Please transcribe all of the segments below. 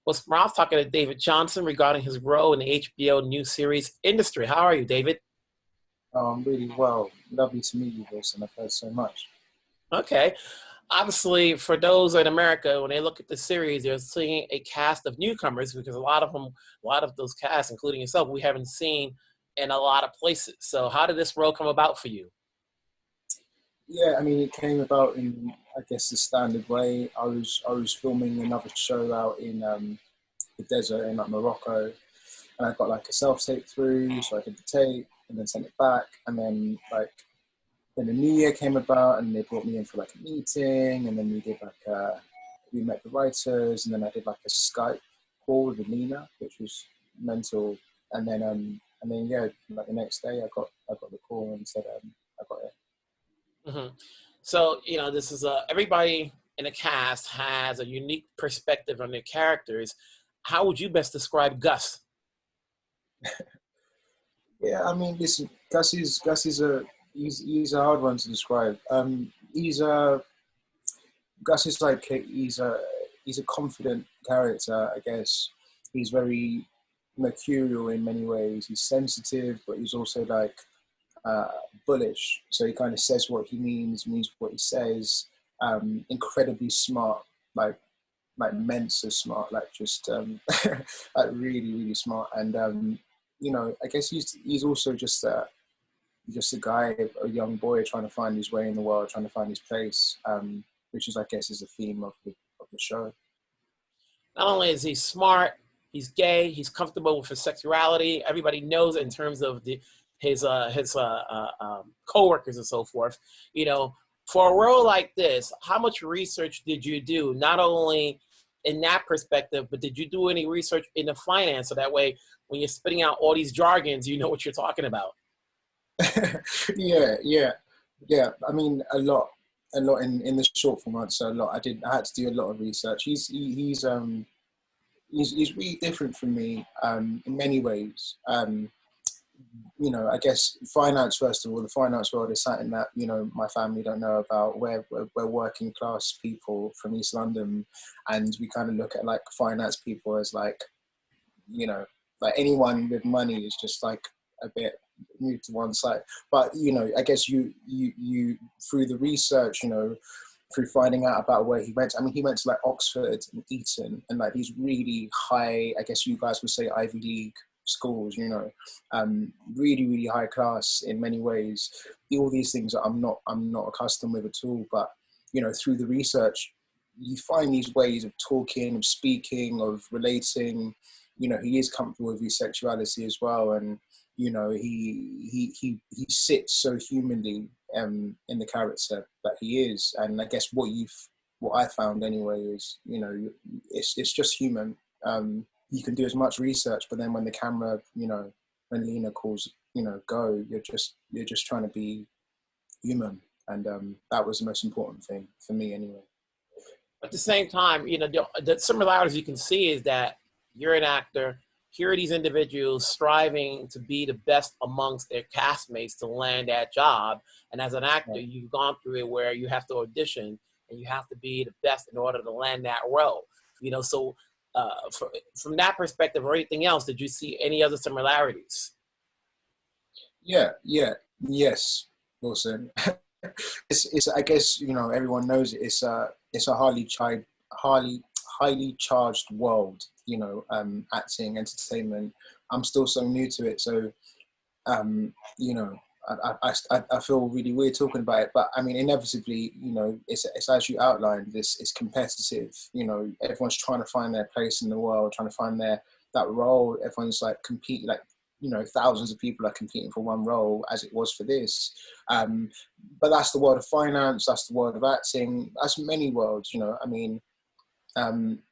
Well, Ralph talking to David Jonsson regarding his role in the HBO new series industry. How are you, David? Oh, I'm really well. Lovely to meet you, Wilson. I've heard so much. Okay. Obviously, for those in America, when they look at the series, they're seeing a cast of newcomers because a lot of those casts, including yourself, we haven't seen in a lot of places. So, how did this role come about for you? Yeah, I mean, it came about in, I guess, the standard way. I was filming another show out in the desert in like Morocco, and I got like a self tape through, so I did the tape and then sent it back, and then then the new year came about, and they brought me in for like a meeting, and then we met the writers, and then I did like a Skype call with Alina, which was mental, and then yeah, like the next day I got the call and said I got it. hmm So, this is everybody in the cast has a unique perspective on their characters. How would you best describe Gus? Yeah, I mean, listen, Gus is a hard one to describe. Gus is like he's a confident character, I guess. He's very mercurial in many ways. He's sensitive, but he's also like uh, bullish. So he kind of says what he means what he says. Incredibly smart, like Mensa smart, like just like really smart. And I guess he's also just a guy, a young boy trying to find his way in the world, trying to find his place, which is, I guess, is the theme of the show. Not only is he smart, he's gay, he's comfortable with his sexuality. Everybody knows it in terms of his coworkers and so forth. You know, for a role like this, how much research did you do? Not only in that perspective, but did you do any research in the finance so that way when you're spitting out all these jargons, you know what you're talking about? Yeah. I mean, a lot in the short form. I'd say a lot. I had to do a lot of research. He's really different from me in many ways. I guess finance, first of all, the finance world is something that, my family don't know about. We're working class people from East London, and we kind of look at like finance people as like, you know, like anyone with money is just like a bit moved to one side. But, I guess you through the research, through finding out about where he went. I mean, he went to like Oxford and Eton, and like these really high, I guess you guys would say Ivy League schools, really high class in many ways. All these things that I'm not accustomed with at all. But through the research, you find these ways of talking, of speaking, of relating. He is comfortable with his sexuality as well, and he sits so humanly in the character that he is. And I guess what I found anyway is, it's just human. You can do as much research, but then when the camera, when Lena calls, go, you're just trying to be human. And that was the most important thing for me anyway. At the same time, the similarities you can see is that you're an actor. Here are these individuals striving to be the best amongst their castmates to land that job. And as an actor, Yeah. you've gone through it where you have to audition and you have to be the best in order to land that role. So from that perspective or anything else, did you see any other similarities? Yes, Wilson. It's I guess everyone knows it. It's a highly charged world. Acting, entertainment. I'm still so new to it, so you know, I feel really weird talking about it. But I mean, inevitably, it's as you outlined. It's competitive. Everyone's trying to find their place in the world, trying to find that role. Everyone's like competing, like thousands of people are competing for one role, as it was for this. But that's the world of finance. That's the world of acting. That's many worlds. I mean,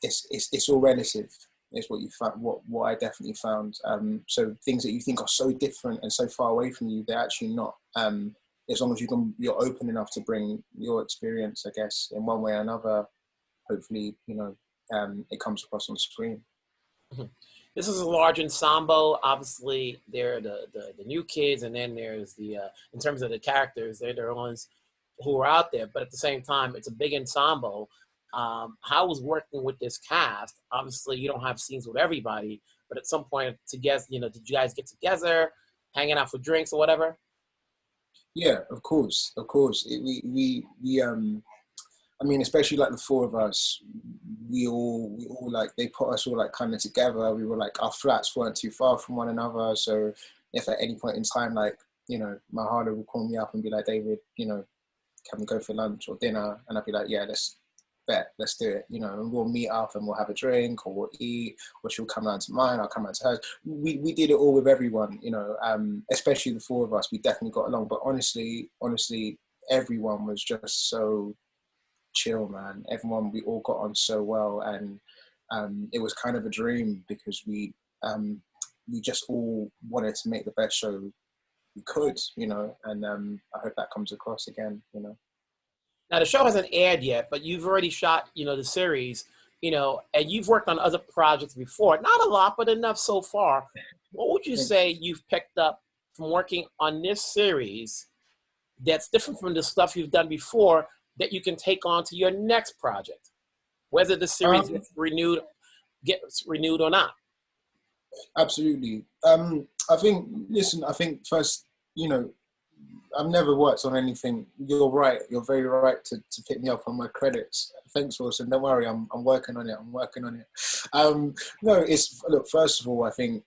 it's all relative. Is what you found. What I definitely found. So things that you think are so different and so far away from you, they're actually not. As long as you're open enough to bring your experience, I guess, in one way or another. Hopefully, it comes across on screen. Mhm. This is a large ensemble. Obviously, there are the new kids, and then there's in terms of the characters, they're the ones who are out there. But at the same time, it's a big ensemble. How was working with this cast? Obviously, you don't have scenes with everybody, but at some point, together, did you guys get together, hanging out for drinks or whatever? Yeah, of course, of course. I mean, especially like the four of us, we all like, they put us all like kind of together. We were like, our flats weren't too far from one another. So if at any point in time, like, my harder will call me up and be like, David, can we go for lunch or dinner? And I'd be like, yeah, let's do it. And we'll meet up and we'll have a drink or we'll eat, or she'll come round to mine, I'll come round to hers. We did it all with everyone, especially the four of us. We definitely got along. But honestly, everyone was just so chill, man. We all got on so well, and it was kind of a dream because we just all wanted to make the best show we could, and I hope that comes across again. Now the show hasn't aired yet, but you've already shot, the series, and you've worked on other projects before. Not a lot, but enough so far. What would you say you've picked up from working on this series that's different from the stuff you've done before that you can take on to your next project, whether the series gets renewed or not? Absolutely. I think first, I've never worked on anything. You're right. You're very right to pick me up on my credits. Thanks, Wilson. Don't worry. I'm working on it. No, look, first of all, I think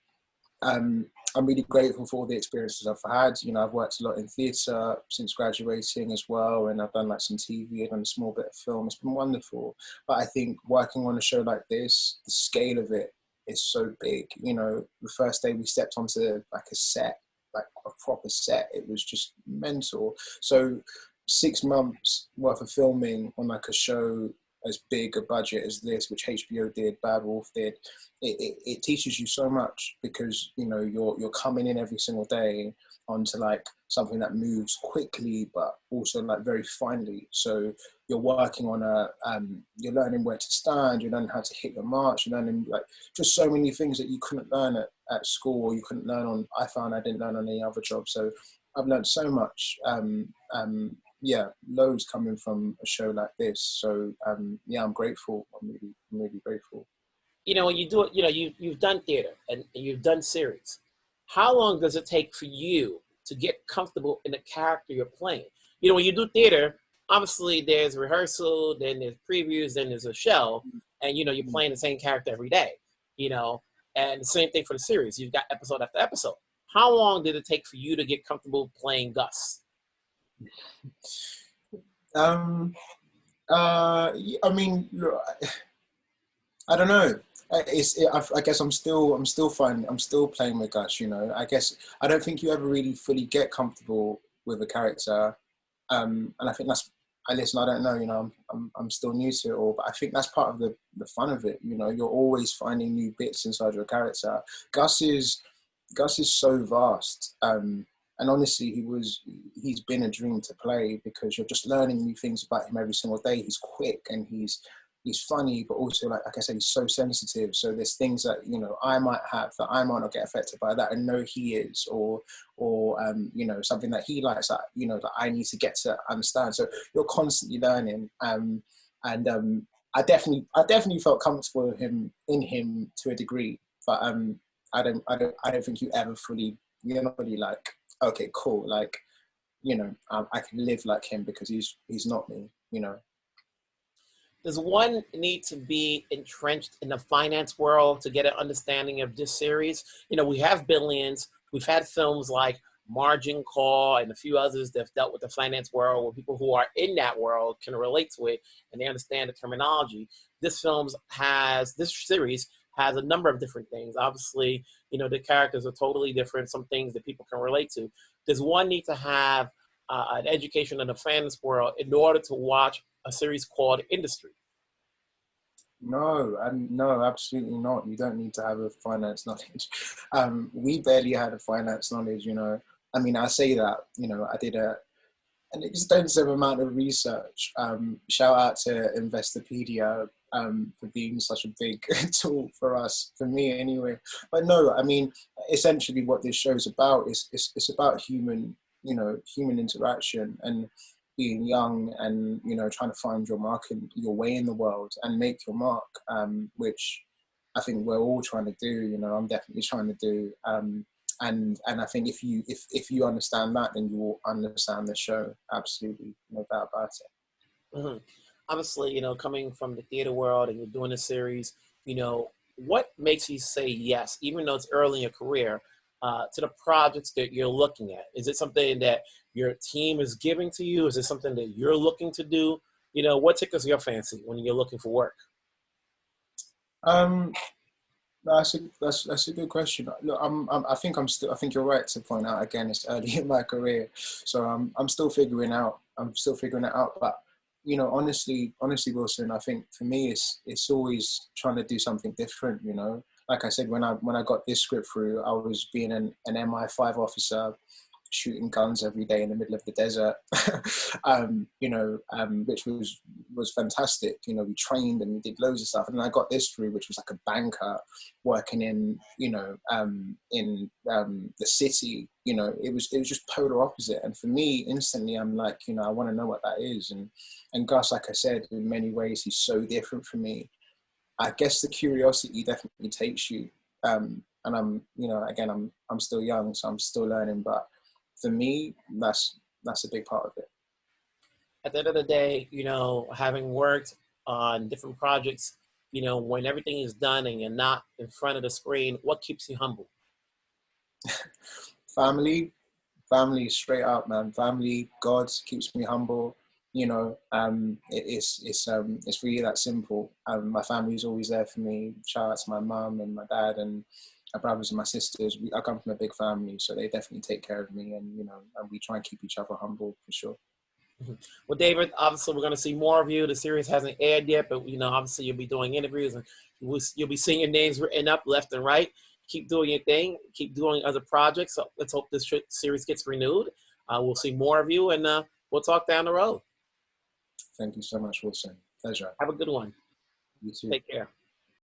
I'm really grateful for all the experiences I've had. I've worked a lot in theatre since graduating as well, and I've done like some TV, I've done a small bit of film. It's been wonderful. But I think working on a show like this, the scale of it is so big. The first day we stepped onto like a set, like a proper set, it was just mental. So 6 months worth of filming on like a show as big a budget as this, which HBO did, Bad Wolf did, it teaches you so much because you're coming in every single day onto like something that moves quickly but also like very finely. So you're working on you're learning where to stand, you're learning how to hit the marks, you're learning like just so many things that you couldn't learn at school, or you couldn't learn on, I found I didn't learn on any other job. So I've learned so much. Yeah, loads coming from a show like this. So yeah, I'm grateful. I'm really grateful. When you do it, you've done theater and you've done series. How long does it take for you to get comfortable in the character you're playing? When you do theater, obviously there's rehearsal, then there's previews, then there's a show, and you're playing the same character every day. And the same thing for the series. You've got episode after episode. How long did it take for you to get comfortable playing Gus? I mean, look, I don't know. I guess I'm still finding. I'm still playing with Gus. I guess I don't think you ever really fully get comfortable with a character, and I think that's. Listen, I don't know. I'm still new to it all, but I think that's part of the fun of it. You're always finding new bits inside your character. Gus is so vast. And honestly, he's been a dream to play because you're just learning new things about him every single day. He's quick and he's funny, but also like I said, he's so sensitive. So there's things that I might have that I might not get affected by that, and know he is, or something that he likes that that I need to get to understand. So you're constantly learning, and I definitely felt comfortable in him to a degree, but I don't think you ever fully, you're not really like, okay, cool, like, I can live like him because he's not me. Does one need to be entrenched in the finance world to get an understanding of this series? We have Billions. We've had films like Margin Call and a few others that have dealt with the finance world where people who are in that world can relate to it and they understand the terminology. This series has a number of different things. Obviously, the characters are totally different, some things that people can relate to. Does one need to have an education in the finance world in order to watch a series called Industry? No, no, absolutely not. You don't need to have a finance knowledge. We barely had a finance knowledge, I mean, I say that, I did an extensive amount of research. Shout out to Investopedia for being such a big tool for us, for me anyway. But no, I mean, essentially what this show is about is it's about human interaction. And being young and, you know, trying to find your mark and your way in the world and make your mark, which I think we're all trying to do. You know, I'm definitely trying to do. And I think if you understand that, then you will understand the show. Absolutely, no doubt about it. Mm-hmm. Obviously, coming from the theater world and you're doing a series, what makes you say yes, even though it's early in your career, to the projects that you're looking at? Is it something that your team is giving to you? Is it something that you're looking to do? What tickles your fancy when you're looking for work? Um, that's a good question. Look, I think I think you're right to point out again. It's early in my career, so I'm still figuring out. I'm still figuring it out. But you know, honestly, Wilson, I think for me, it's always trying to do something different. You know, like I said, when I got this script through, I was being an MI5 officer, shooting guns every day in the middle of the desert, which was fantastic. You know, we trained and we did loads of stuff. And then I got this through, which was like a banker working in, the city. You know, it was just polar opposite. And for me, instantly, I'm like, I want to know what that is. And Gus, like I said, in many ways, he's so different from me. I guess the curiosity definitely takes you. And again, I'm still young, so I'm still learning, but for me, that's a big part of it. At the end of the day, having worked on different projects, when everything is done and you're not in front of the screen, what keeps you humble? Family, straight up, man. Family, God keeps me humble. It's really that simple. My family's always there for me. Shout out to my mum and my dad and my brothers and my sisters. I come from a big family, so they definitely take care of me, and and we try and keep each other humble for sure. Well, David, obviously we're going to see more of you. The series hasn't aired yet, but obviously you'll be doing interviews and you'll be seeing your names written up left and right. Keep doing your thing. Keep doing other projects. So let's hope this series gets renewed. We'll see more of you, and we'll talk down the road. Thank you so much, Wilson. Pleasure. Have a good one. You too. Take care.